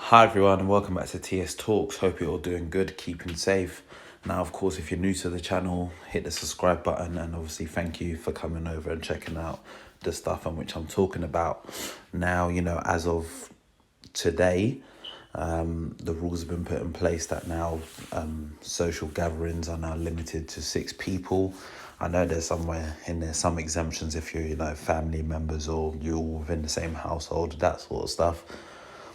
Hi everyone and welcome back to TS Talks. Hope you're all doing good, keeping safe. Now, of course, if you're new to the channel, hit the subscribe button and obviously thank you for coming over and checking out the stuff on which I'm talking about. Now, as of today, the rules have been put in place that now social gatherings are now limited to 6 people. I know there's somewhere in there some exemptions if you're, family members or you're all within the same household, that sort of stuff.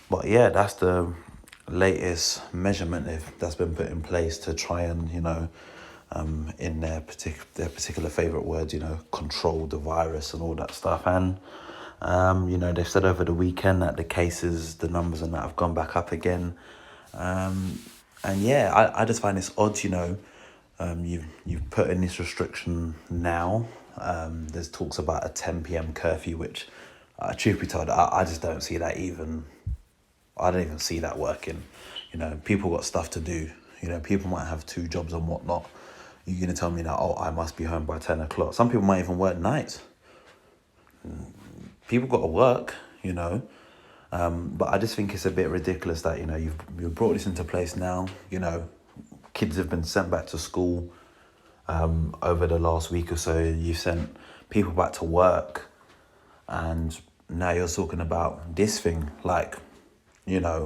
But yeah, that's the latest measurement that's been put in place to try and, in their particular favourite words, control the virus and all that stuff. And, they've said over the weekend that the numbers and that have gone back up again. And yeah, I just find this odd, you've put in this restriction now. There's talks about a 10 p.m. curfew, which, truth be told, I just don't see that I don't even see that working. People got stuff to do. People might have 2 jobs and whatnot. You're going to tell me that, I must be home by 10 o'clock. Some people might even work nights. People got to work. But I just think it's a bit ridiculous that, you've brought this into place now. Kids have been sent back to school over the last week or so. You've sent people back to work. And now you're talking about this thing.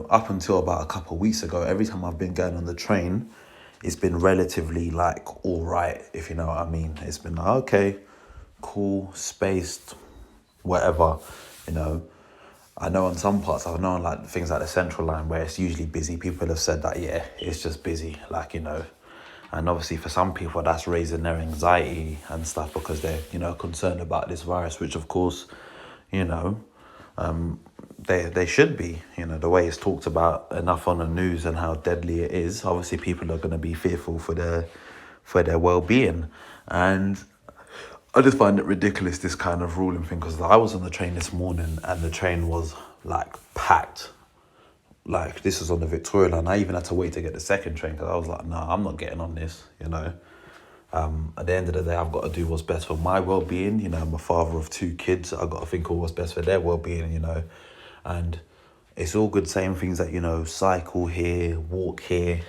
Up until about a couple of weeks ago, every time I've been going on the train, it's been relatively all right, if you know what I mean. It's been okay, cool, spaced, whatever, I know on some parts, I know on things like the Central Line where it's usually busy, people have said that, yeah, it's just busy, and obviously for some people that's raising their anxiety and stuff because they're, concerned about this virus, which of course, they should be, the way it's talked about enough on the news and how deadly it is. Obviously, people are going to be fearful for their well-being. And I just find it ridiculous, this kind of ruling thing, because I was on the train this morning and the train was packed. This was on the Victoria line. I even had to wait to get the second train because I was like, no, I'm not getting on this, At the end of the day, I've got to do what's best for my well-being. I'm a father of 2 kids. I've got to think of what's best for their well-being, And it's all good saying things like, cycle here, walk here.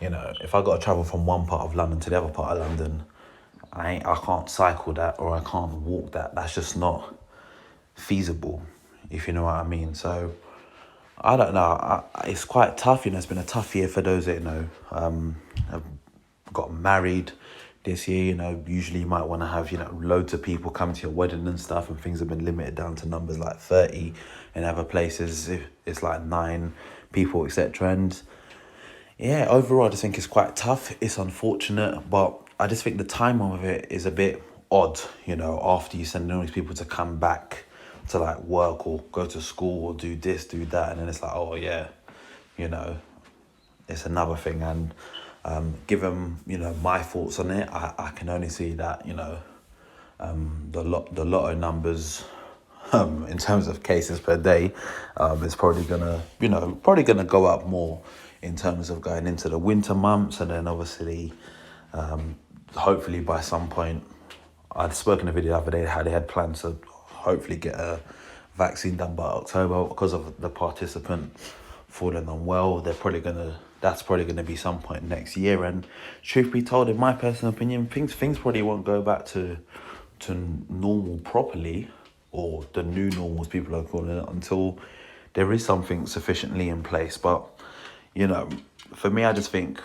If I got to travel from one part of London to the other part of London, I can't cycle that or I can't walk that. That's just not feasible, if you know what I mean. So, I don't know. It's quite tough. It's been a tough year for those that, have got married this year. Usually you might want to have, loads of people come to your wedding and stuff, and things have been limited down to numbers like 30. In other places it's 9 people, etc. And yeah, overall I just think it's quite tough. It's unfortunate, but I just think the timing of it is a bit odd, after you send all these people to come back to work or go to school or do this, do that, and then it's oh yeah, it's another thing. And given my thoughts on it, I can only see that the lotto numbers in terms of cases per day is probably gonna go up more in terms of going into the winter months. And then obviously hopefully by some point, I'd spoken in a video the other day how they had plans to hopefully get a vaccine done by October. Because of the participant falling unwell, that's probably gonna be some point next year. And truth be told, in my personal opinion, things probably won't go back to normal properly, or the new normal as people are calling it, until there is something sufficiently in place. But for me, I just think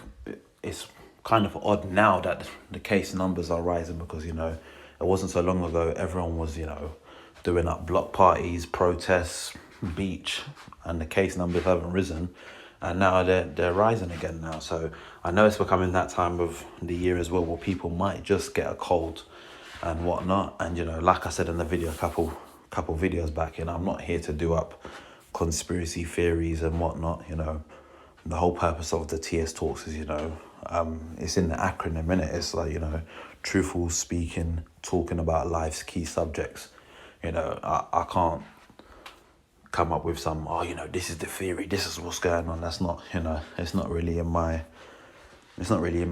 it's kind of odd now that the case numbers are rising, because it wasn't so long ago everyone was doing up block parties, protests, beach, and the case numbers haven't risen, and now they're rising again now. So I know it's becoming that time of the year as well where people might just get a cold and whatnot. And like I said in the video a couple videos back, I'm not here to do up conspiracy theories and whatnot. The whole purpose of the TS Talks is it's in the acronym, innit? It's truthful speaking, talking about life's key subjects. I can't come up with some, this is the theory, this is what's going on. That's not, it's not really in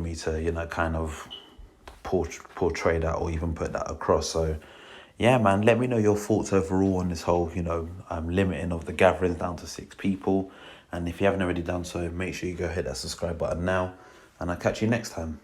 me to, kind of portray that or even put that across. So yeah, man, let me know your thoughts overall on this whole, limiting of the gatherings down to 6 people. And if you haven't already done so, make sure you go hit that subscribe button now. And I'll catch you next time.